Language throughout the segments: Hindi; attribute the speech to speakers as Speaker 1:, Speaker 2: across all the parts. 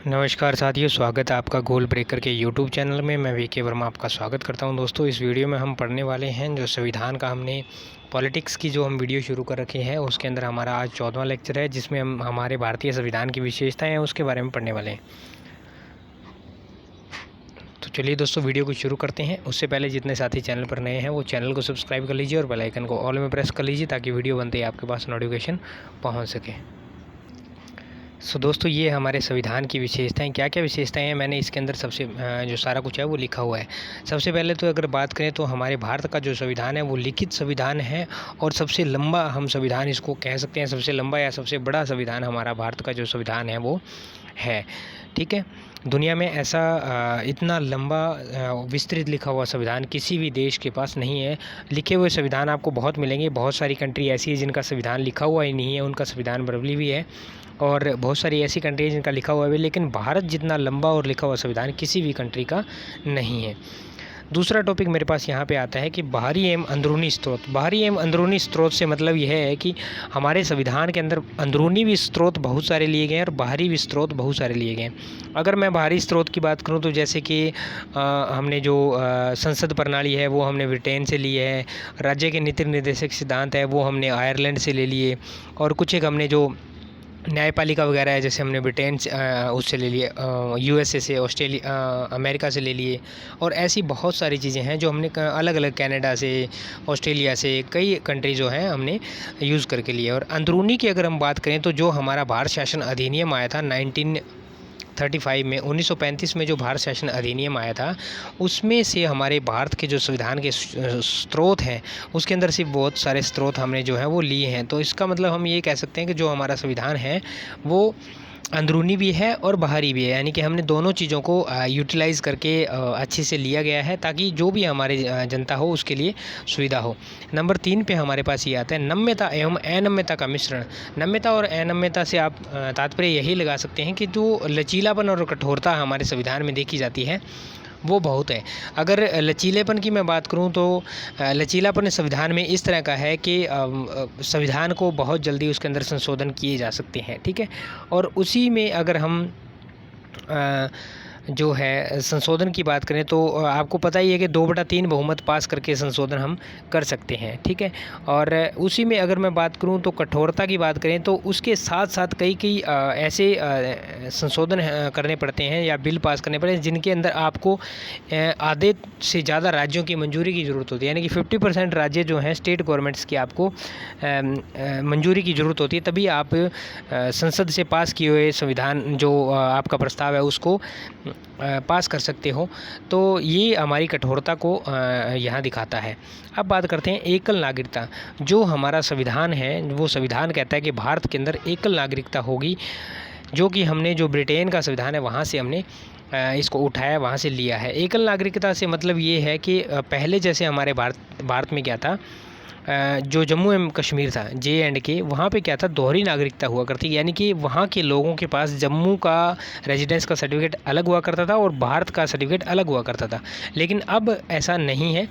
Speaker 1: नमस्कार साथियों, स्वागत है आपका गोल ब्रेकर के यूट्यूब चैनल में। मैं वीके वर्मा आपका स्वागत करता हूं। दोस्तों, इस वीडियो में हम पढ़ने वाले हैं जो संविधान का हमने पॉलिटिक्स की जो हम वीडियो शुरू कर रखे हैं, उसके अंदर हमारा आज 14वां लेक्चर है, जिसमें हम हमारे भारतीय संविधान की विशेषताएं हैं उसके बारे में पढ़ने वाले हैं। तो चलिए दोस्तों, वीडियो को शुरू करते हैं। उससे पहले जितने साथी चैनल पर नए हैं वो चैनल को सब्सक्राइब कर लीजिए और बेल आइकन को ऑल में प्रेस कर लीजिए ताकि वीडियो बनते ही आपके पास नोटिफिकेशन पहुँच सके। दोस्तों, ये हमारे संविधान की विशेषताएं। क्या क्या विशेषताएं हैं, मैंने इसके अंदर सबसे जो सारा कुछ है वो लिखा हुआ है। सबसे पहले तो अगर बात करें तो हमारे भारत का जो संविधान है वो लिखित संविधान है और सबसे लंबा हम संविधान इसको कह सकते हैं। सबसे लंबा या सबसे बड़ा संविधान हमारा भारत का जो संविधान है वो है। ठीक है, दुनिया में ऐसा इतना लंबा विस्तृत लिखा हुआ संविधान किसी भी देश के पास नहीं है। लिखे हुए संविधान आपको बहुत मिलेंगे। बहुत सारी कंट्री ऐसी है जिनका संविधान लिखा हुआ ही नहीं है, उनका संविधान वर्बली भी है, और बहुत सारी ऐसी कंट्री है जिनका लिखा हुआ है, लेकिन भारत जितना लंबा और लिखा हुआ संविधान किसी भी कंट्री का नहीं है। दूसरा टॉपिक मेरे पास यहाँ पे आता है कि बाहरी एवं अंदरूनी स्रोत। बाहरी एवं अंदरूनी स्रोत से मतलब यह है कि हमारे संविधान के अंदर अंदरूनी भी स्रोत बहुत सारे लिए गए हैं और बाहरी भी स्रोत बहुत सारे लिए गए हैं। अगर मैं बाहरी स्रोत की बात करूँ तो जैसे कि हमने जो संसद प्रणाली है वो हमने ब्रिटेन से ली है। राज्य के नीति निर्देशक सिद्धांत है वो हमने आयरलैंड से ले लिए, और कुछ एक हमने जो न्यायपालिका वगैरह है जैसे हमने ब्रिटेन से उससे ले लिए, यूएसए से, ऑस्ट्रेलिया, अमेरिका से ले लिए। और ऐसी बहुत सारी चीज़ें हैं जो हमने अलग अलग कनाडा से, ऑस्ट्रेलिया से, कई कंट्री जो हैं हमने यूज़ करके लिए। और अंदरूनी की अगर हम बात करें तो जो हमारा भारत शासन अधिनियम आया था 1935 में, 1935 में जो भारत शासन अधिनियम आया था, उसमें से हमारे भारत के जो संविधान के स्रोत हैं उसके अंदर से बहुत सारे स्रोत हमने जो है वो लिए हैं। तो इसका मतलब हम ये कह सकते हैं कि जो हमारा संविधान है वो अंदरूनी भी है और बाहरी भी है, यानी कि हमने दोनों चीज़ों को यूटिलाइज़ करके अच्छे से लिया गया है ताकि जो भी हमारे जनता हो उसके लिए सुविधा हो। नंबर 3 पे हमारे पास ये आता है नम्यता एवं अनम्यता का मिश्रण। नम्यता और अनम्यता से आप तात्पर्य यही लगा सकते हैं कि जो लचीलापन और कठोरता हमारे संविधान में देखी जाती है वो बहुत है। अगर लचीलेपन की मैं बात करूं तो लचीलापन संविधान में इस तरह का है कि संविधान को बहुत जल्दी उसके अंदर संशोधन किए जा सकते हैं। ठीक है, और उसी में अगर हम जो है संशोधन की बात करें तो आपको पता ही है कि 2/3 बहुमत पास करके संशोधन हम कर सकते हैं। ठीक है, और उसी में अगर मैं बात करूं तो कठोरता की बात करें तो उसके साथ साथ कई ऐसे संशोधन करने पड़ते हैं या बिल पास करने पड़ते हैं जिनके अंदर आपको आधे से ज़्यादा राज्यों की मंजूरी की ज़रूरत होती है, यानी कि 50% राज्य जो हैं स्टेट गवर्नमेंट्स की आपको मंजूरी की ज़रूरत होती है, तभी आप संसद से पास किए हुए संविधान जो आपका प्रस्ताव है उसको पास कर सकते हो। तो ये हमारी कठोरता को यहाँ दिखाता है। अब बात करते हैं एकल नागरिकता। जो हमारा संविधान है वो संविधान कहता है कि भारत के अंदर एकल नागरिकता होगी, जो कि हमने जो ब्रिटेन का संविधान है वहाँ से हमने इसको उठाया, वहाँ से लिया है। एकल नागरिकता से मतलब ये है कि पहले जैसे हमारे भारत में क्या था, जो जम्मू एवं कश्मीर था, JNK, वहाँ पे क्या था, दोहरी नागरिकता हुआ करती, यानी कि वहाँ के लोगों के पास जम्मू का रेजिडेंस का सर्टिफिकेट अलग हुआ करता था और भारत का सर्टिफिकेट अलग हुआ करता था। लेकिन अब ऐसा नहीं है।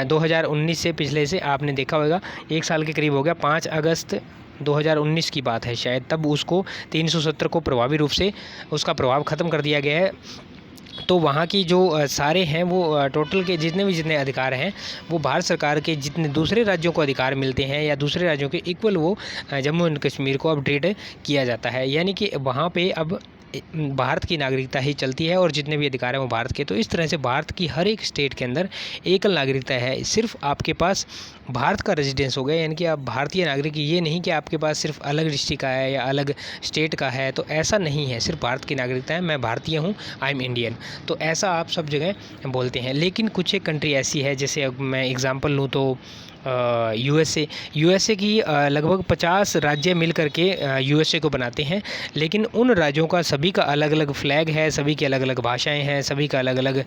Speaker 1: 2019 से, पिछले से आपने देखा होगा, 1 साल के करीब हो गया, 5 अगस्त 2019 की बात है शायद, तब उसको 370 को प्रभावी रूप से उसका प्रभाव ख़त्म कर दिया गया है। तो वहाँ की जो सारे हैं वो टोटल के जितने अधिकार हैं वो भारत सरकार के जितने दूसरे राज्यों को अधिकार मिलते हैं या दूसरे राज्यों के इक्वल वो जम्मू एंड कश्मीर को अपडेट किया जाता है, यानी कि वहाँ पे अब भारत की नागरिकता ही चलती है और जितने भी अधिकार हैं वो भारत के। तो इस तरह से भारत की हर एक स्टेट के अंदर एकल नागरिकता है। सिर्फ आपके पास भारत का रेजिडेंस हो गया, यानी कि आप भारतीय नागरिक, ये नहीं कि आपके पास सिर्फ अलग डिस्ट्रिक्ट का है या अलग स्टेट का है, तो ऐसा नहीं है। सिर्फ भारत की नागरिकता है, मैं भारतीय हूँ, आई एम इंडियन, तो ऐसा आप सब जगह बोलते हैं। लेकिन कुछ एक कंट्री ऐसी है, जैसे अब मैं एग्ज़ाम्पल लूँ तो यूएसए की लगभग 50 राज्य मिल करके यूएसए को बनाते हैं, लेकिन उन राज्यों का सभी का अलग अलग फ्लैग है, सभी की अलग अलग भाषाएं हैं, सभी का अलग अलग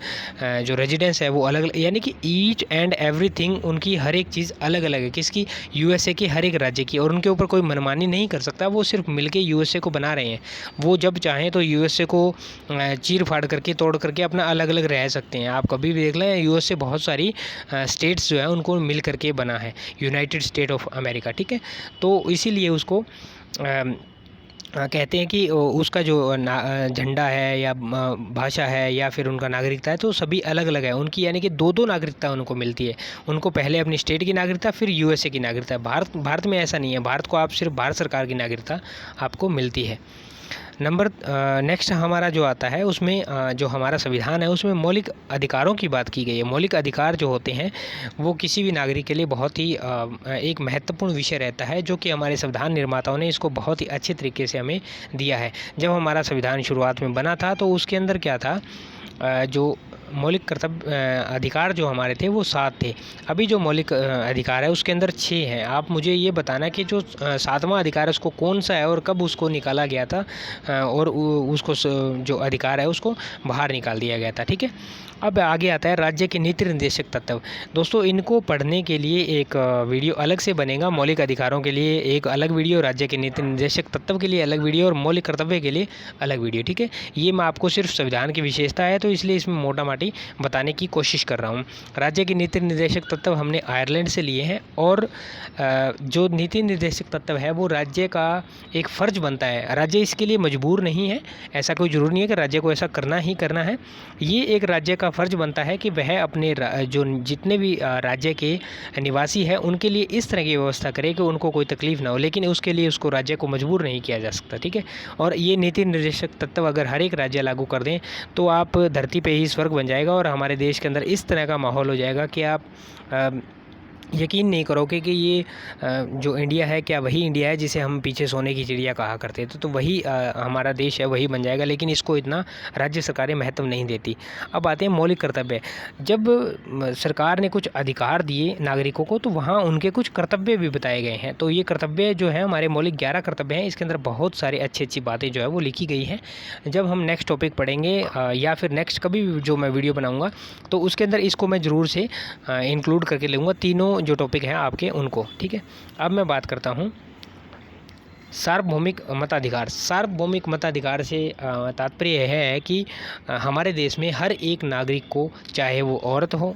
Speaker 1: जो रेजिडेंस है वो अलग अलग, यानी कि ईच एंड एवरीथिंग उनकी हर एक चीज़ अलग अलग है, किसकी, यूएसए के हर एक राज्य की, और उनके ऊपर कोई मनमानी नहीं कर सकता। वो सिर्फ मिलके यूएसए को बना रहे हैं। वो जब चाहें तो यूएसए को चीर फाड़ करके, तोड़ करके अपना अलग अलग रह सकते हैं। आप कभी भी देख लें, यूएसए बहुत सारी स्टेट्स जो है उनको मिल करके बना है, यूनाइटेड स्टेट ऑफ अमेरिका। ठीक है, तो इसीलिए उसको कहते हैं कि उसका जो झंडा है या भाषा है या फिर उनका नागरिकता है तो सभी अलग अलग है उनकी, यानी कि दो दो नागरिकता उनको मिलती है। उनको पहले अपनी स्टेट की नागरिकता, फिर यूएसए की नागरिकता। भारत में ऐसा नहीं है, भारत को आप सिर्फ भारत सरकार की नागरिकता आपको मिलती है। नेक्स्ट हमारा जो आता है उसमें जो हमारा संविधान है उसमें मौलिक अधिकारों की बात की गई है। मौलिक अधिकार जो होते हैं वो किसी भी नागरिक के लिए बहुत ही एक महत्वपूर्ण विषय रहता है, जो कि हमारे संविधान निर्माताओं ने इसको बहुत ही अच्छे तरीके से हमें दिया है। जब हमारा संविधान शुरुआत में बना था तो उसके अंदर क्या था, जो मौलिक कर्तव्य अधिकार जो हमारे थे वो 7 थे। अभी जो मौलिक अधिकार है उसके अंदर 6 हैं। आप मुझे ये बताना कि जो 7वां अधिकार है उसको कौन सा है और कब उसको निकाला गया था, और उसको जो अधिकार है उसको बाहर निकाल दिया गया था। ठीक है, अब आगे आता है राज्य के नीति निर्देशक तत्व। दोस्तों इनको पढ़ने के लिए एक वीडियो अलग से बनेगा। मौलिक अधिकारों के लिए एक अलग वीडियो, राज्य के नीति निर्देशक तत्व के लिए अलग वीडियो और मौलिक कर्तव्य के लिए अलग वीडियो। ठीक है, ये मैं आपको सिर्फ संविधान की विशेषता है तो इसलिए इसमें मोटा माटी बताने की कोशिश कर रहा हूँ। राज्य के नीति निर्देशक तत्व हमने आयरलैंड से लिए हैं, और जो नीति निर्देशक तत्व है वो राज्य का एक फ़र्ज बनता है। राज्य इसके लिए मजबूर नहीं है, ऐसा कोई ज़रूरी नहीं है कि राज्य को ऐसा करना ही करना है। ये एक राज्य का फ़र्ज बनता है कि वह अपने जो जितने भी राज्य के निवासी हैं उनके लिए इस तरह की व्यवस्था करे कि उनको कोई तकलीफ़ ना हो, लेकिन उसके लिए उसको राज्य को मजबूर नहीं किया जा सकता। ठीक है, और ये नीति निर्देशक तत्व अगर हर एक राज्य लागू कर दें तो आप धरती पे ही स्वर्ग बन जाएगा, और हमारे देश के अंदर इस तरह का माहौल हो जाएगा कि आप यकीन नहीं करोगे कि ये जो इंडिया है क्या वही इंडिया है जिसे हम पीछे सोने की चिड़िया कहा करते थे। तो वही हमारा देश है, वही बन जाएगा, लेकिन इसको इतना राज्य सरकारें महत्व नहीं देती। अब आते हैं मौलिक कर्तव्य। जब सरकार ने कुछ अधिकार दिए नागरिकों को तो वहाँ उनके कुछ कर्तव्य भी बताए गए हैं। तो ये कर्तव्य जो है हमारे मौलिक 11 कर्तव्य हैं। इसके अंदर बहुत सारी अच्छी अच्छी बातें जो है वो लिखी गई हैं। जब हम नेक्स्ट टॉपिक पढ़ेंगे या फिर नेक्स्ट कभी जो मैं वीडियो बनाऊँगा तो उसके अंदर इसको मैं ज़रूर से इंक्लूड करके लूँगा, तीनों जो टॉपिक हैं आपके उनको। ठीक है, अब मैं बात करता हूँ सार्वभौमिक मताधिकार। सार्वभौमिक मताधिकार से तात्पर्य यह है कि हमारे देश में हर एक नागरिक को, चाहे वो औरत हो,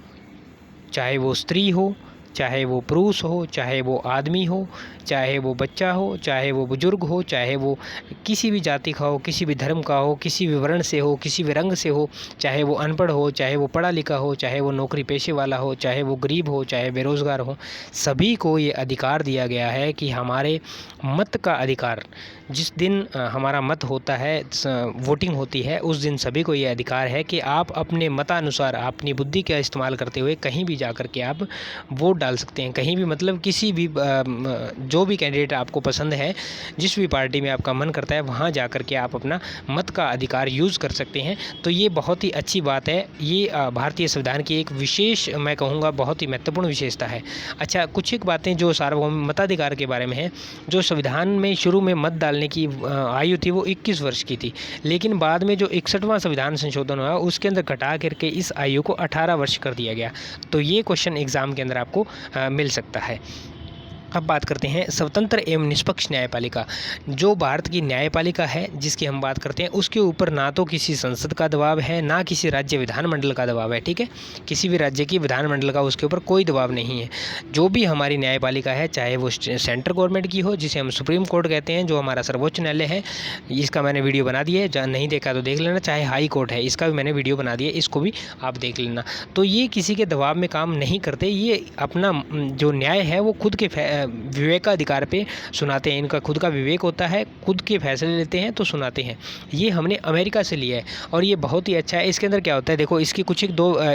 Speaker 1: चाहे वो स्त्री हो, चाहे वो पुरुष हो, चाहे वो आदमी हो, चाहे वो बच्चा हो, चाहे वो बुजुर्ग हो, चाहे वो किसी भी जाति का हो, किसी भी धर्म का हो, किसी भी वर्ण से हो, किसी भी रंग से हो, चाहे वो अनपढ़ हो, चाहे वो पढ़ा लिखा हो, चाहे वो नौकरी पेशे वाला हो, चाहे वो गरीब हो, चाहे बेरोज़गार हो, सभी को ये अधिकार दिया गया है कि हमारे मत का अधिकार, जिस दिन हमारा मत होता है, वोटिंग होती है, उस दिन सभी को ये अधिकार है कि आप अपने मतानुसार अपनी बुद्धि का इस्तेमाल करते हुए कहीं भी जा कर के आप वोट डाल सकते हैं। कहीं भी मतलब किसी भी जो भी कैंडिडेट आपको पसंद है, जिस भी पार्टी में आपका मन करता है वहाँ जा कर के आप अपना मत का अधिकार यूज़ कर सकते हैं। तो ये बहुत ही अच्छी बात है। ये भारतीय संविधान की एक विशेष, मैं कहूँगा बहुत ही महत्वपूर्ण विशेषता है। अच्छा, कुछ एक बातें जो सार्वभौमिक मताधिकार के बारे में है। जो संविधान में शुरू में मत डालने की आयु थी वो 21 वर्ष की थी, लेकिन बाद में जो 61वां संविधान संशोधन हुआ उसके अंदर घटा करके इस आयु को 18 वर्ष कर दिया गया। तो ये क्वेश्चन एग्ज़ाम के अंदर आपको मिल सकता है। अब बात करते हैं स्वतंत्र एवं निष्पक्ष न्यायपालिका। जो भारत की न्यायपालिका है जिसकी हम बात करते हैं, उसके ऊपर ना तो किसी संसद का दबाव है, ना किसी राज्य विधानमंडल का दबाव है। ठीक है, किसी भी राज्य की विधानमंडल का उसके ऊपर कोई दबाव नहीं है। जो भी हमारी न्यायपालिका है, चाहे वो सेंट्रल गवर्नमेंट की हो, जिसे हम सुप्रीम कोर्ट कहते हैं, जो हमारा सर्वोच्च न्यायालय है, इसका मैंने वीडियो बना दिया है, जहाँ नहीं देखा तो देख लेना। चाहे हाई कोर्ट है, इसका भी मैंने वीडियो बना दिया है, इसको भी आप देख लेना। तो ये किसी के दबाव में काम नहीं करते, ये अपना जो न्याय है वो खुद के विवेकाधिकार पे सुनाते हैं। इनका खुद का विवेक होता है, खुद के फैसले लेते हैं तो सुनाते हैं। ये हमने अमेरिका से लिया है और ये बहुत ही अच्छा है। इसके अंदर क्या होता है, देखो इसकी कुछ एक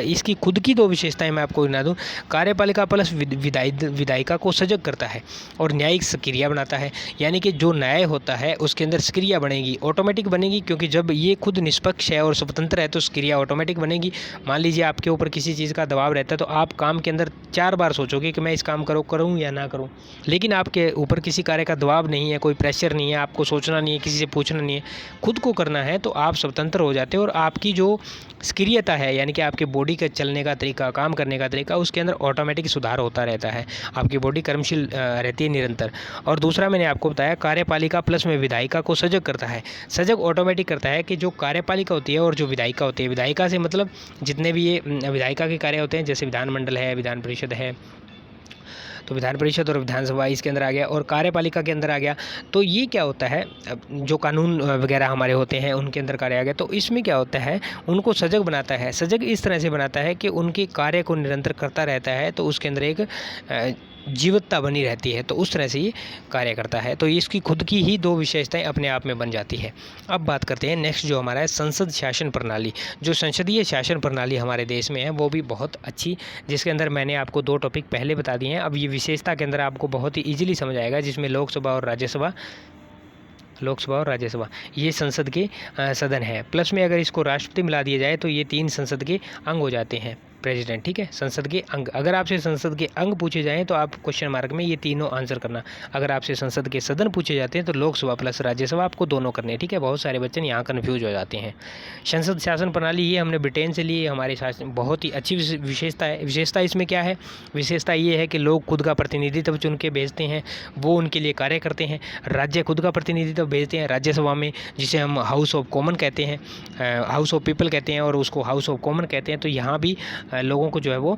Speaker 1: इसकी खुद की 2 विशेषताएं मैं आपको गिना दूं। कार्यपालिका प्लस विधायिका को सजग करता है और न्यायिक सक्रिय बनाता है। यानी कि जो न्याय होता है उसके अंदर सक्रिय बनेगी, ऑटोमेटिक बनेगी, क्योंकि जब ये खुद निष्पक्ष है और स्वतंत्र है तो सक्रिय ऑटोमेटिक बनेगी। मान लीजिए आपके ऊपर किसी चीज़ का दबाव रहता है तो आप काम के अंदर 4 बार सोचोगे कि मैं इस काम करूँ या ना करूँ। लेकिन आपके ऊपर किसी कार्य का दबाव नहीं है, कोई प्रेशर नहीं है, आपको सोचना नहीं है, किसी से पूछना नहीं है, खुद को करना है, तो आप स्वतंत्र हो जाते हो और आपकी जो सक्रियता है, यानी कि आपके बॉडी का चलने का तरीका, काम करने का तरीका, उसके अंदर ऑटोमेटिक सुधार होता रहता है। आपकी बॉडी कर्मशील रहती है निरंतर। और दूसरा मैंने आपको बताया कार्यपालिका प्लस में विधायिका को सजग करता है। सजग ऑटोमेटिक करता है कि जो कार्यपालिका होती है और जो विधायिका होती है, विधायिका से मतलब जितने भी ये विधायिका के कार्य होते हैं, जैसे विधानमंडल है, विधान परिषद है, तो विधान परिषद और विधानसभा इसके अंदर आ गया, और कार्यपालिका के अंदर आ गया। तो ये क्या होता है, जो कानून वगैरह हमारे होते हैं उनके अंदर कार्य आ गया। तो इसमें क्या होता है, उनको सजग बनाता है। सजग इस तरह से बनाता है कि उनके कार्य को निरंतर करता रहता है, तो उसके अंदर एक जीवत्ता बनी रहती है। तो उस तरह से ये कार्य करता है। तो इसकी खुद की ही दो विशेषताएं अपने आप में बन जाती है। अब बात करते हैं नेक्स्ट जो हमारा है संसद शासन प्रणाली। जो संसदीय शासन प्रणाली हमारे देश में है वो भी बहुत अच्छी, जिसके अंदर मैंने आपको 2 टॉपिक पहले बता दिए हैं। अब ये विशेषता के अंदर आपको बहुत ही ईजिली समझ आएगा, जिसमें लोकसभा और राज्यसभा ये संसद के सदन है। प्लस में अगर इसको राष्ट्रपति मिला दिया जाए तो ये 3 संसद के अंग हो जाते हैं। प्रेसिडेंट, ठीक है, संसद के अंग। अगर आपसे संसद के अंग पूछे जाएं तो आप क्वेश्चन मार्क में ये तीनों आंसर करना। अगर आपसे संसद के सदन पूछे जाते हैं तो लोकसभा प्लस राज्यसभा आपको दोनों करने हैं, ठीक है। बहुत सारे बच्चे यहाँ कन्फ्यूज हो जाते हैं। संसद शासन प्रणाली ये हमने ब्रिटेन से ली, हमारे शासन बहुत ही अच्छी विशेषता है। विशेषता इसमें क्या है, विशेषता ये है कि लोग खुद का प्रतिनिधित्व चुन के भेजते हैं, वो उनके लिए कार्य करते हैं। राज्य खुद का प्रतिनिधित्व भेजते हैं राज्यसभा में, जिसे हम हाउस ऑफ कॉमन कहते हैं, हाउस ऑफ पीपल कहते हैं, और उसको हाउस ऑफ कॉमन कहते हैं। तो यहाँ भी लोगों को जो है वो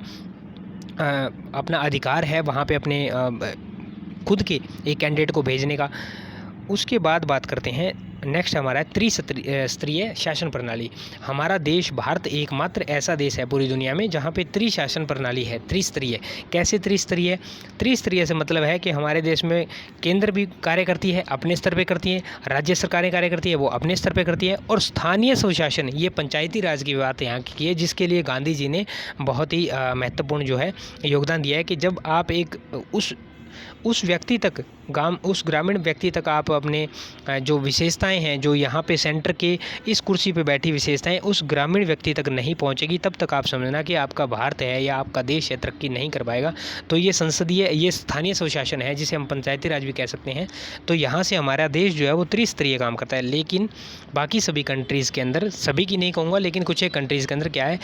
Speaker 1: अपना अधिकार है वहाँ पे अपने खुद के एक कैंडिडेट को भेजने का। उसके बाद बात करते हैं नेक्स्ट हमारा त्रिस्तरीय शासन प्रणाली। हमारा देश भारत एकमात्र ऐसा देश है पूरी दुनिया में जहाँ पे त्रिशासन प्रणाली है। त्रिस्तरीय कैसे, त्रिस्तरीय से मतलब है कि हमारे देश में केंद्र भी कार्य करती है, अपने स्तर पे करती है, राज्य सरकारें कार्य करती है, वो अपने स्तर पे करती है, और स्थानीय स्वशासन ये पंचायती राज की बात यहाँ की है, जिसके लिए गांधी जी ने बहुत ही महत्वपूर्ण जो है योगदान दिया है कि जब आप एक उस व्यक्ति तक उस ग्रामीण व्यक्ति तक आप अपने जो विशेषताएं हैं, जो यहाँ पे सेंटर के इस कुर्सी पे बैठी विशेषताएं उस ग्रामीण व्यक्ति तक नहीं पहुँचेगी, तब तक आप समझना कि आपका भारत है या आपका देश है तरक्की नहीं कर पाएगा। तो ये ये स्थानीय स्वशासन है, जिसे हम पंचायती राज भी कह सकते हैं। तो यहाँ से हमारा देश जो है वो त्रिस्तरीय काम करता है। लेकिन बाकी सभी कंट्रीज़ के अंदर, सभी की नहीं कहूँगा लेकिन कुछ एक कंट्रीज़ के अंदर क्या है,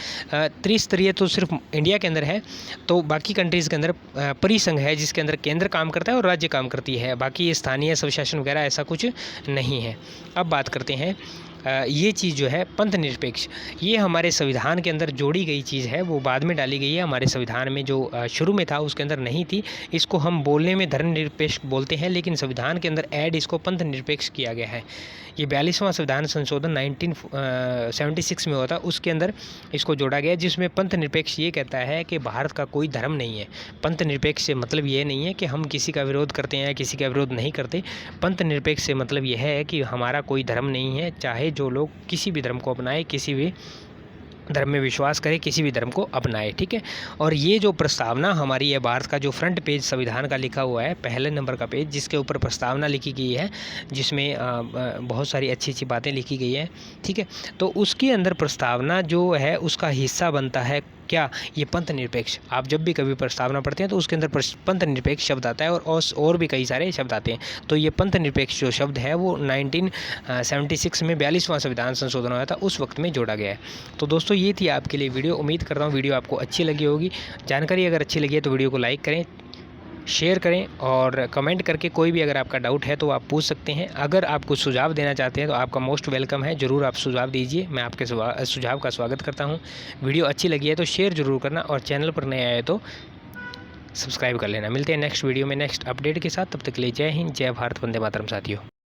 Speaker 1: त्रिस्तरीय तो सिर्फ इंडिया के अंदर है। तो बाकी कंट्रीज़ के अंदर परिसंघ है, जिसके अंदर केंद्र काम करता है और राज्य काम करती है। बाकी ये स्थानीय स्वशासन वगैरह ऐसा कुछ नहीं है। अब बात करते हैं ये चीज़ जो है पंथ निरपेक्ष, ये हमारे संविधान के अंदर जोड़ी गई चीज़ है, वो बाद में डाली गई है। हमारे संविधान में जो शुरू में था उसके अंदर नहीं थी। इसको हम बोलने में धर्मनिरपेक्ष बोलते हैं, लेकिन संविधान के अंदर ऐड इसको पंथ निरपेक्ष किया गया है। ये 42वां संविधान संशोधन 1976 में हुआ था, उसके अंदर इसको जोड़ा गया, जिसमें पंथ निरपेक्ष ये कहता है कि भारत का कोई धर्म नहीं है। पंथ निरपेक्ष से मतलब ये नहीं है कि हम किसी का विरोध करते हैं या किसी का विरोध नहीं करते। पंथ निरपेक्ष से मतलब यह है कि हमारा कोई धर्म नहीं है, चाहे जो लोग किसी भी धर्म को अपनाए, किसी भी धर्म में विश्वास करे, किसी भी धर्म को अपनाए, ठीक है। और ये जो प्रस्तावना हमारी है भारत का, जो फ्रंट पेज संविधान का लिखा हुआ है, पहले नंबर का पेज, जिसके ऊपर प्रस्तावना लिखी गई है, जिसमें बहुत सारी अच्छी अच्छी बातें लिखी गई हैं, ठीक है। तो उसके अंदर प्रस्तावना जो है उसका हिस्सा बनता है क्या, ये पंथ निरपेक्ष। आप जब भी कभी प्रस्तावना पढ़ते हैं तो उसके अंदर पंथ निरपेक्ष शब्द आता है, और भी कई सारे शब्द आते हैं। तो ये पंथ निरपेक्ष जो शब्द है वो 1976 में 42वां संविधान संशोधन हुआ था, उस वक्त में जोड़ा गया है। तो दोस्तों ये थी आपके लिए वीडियो। उम्मीद करता हूँ वीडियो आपको अच्छी लगी होगी। जानकारी अगर अच्छी लगी है तो वीडियो को लाइक करें, शेयर करें, और कमेंट करके कोई भी अगर आपका डाउट है तो आप पूछ सकते हैं। अगर आप कुछ सुझाव देना चाहते हैं तो आपका मोस्ट वेलकम है, ज़रूर आप सुझाव दीजिए, मैं आपके सुझाव का स्वागत करता हूं। वीडियो अच्छी लगी है तो शेयर ज़रूर करना, और चैनल पर नए आए तो सब्सक्राइब कर लेना। मिलते हैं नेक्स्ट वीडियो में नेक्स्ट अपडेट के साथ, तब तक के लिए जय हिंद, जय भारत, वंदे मातरम साथियों।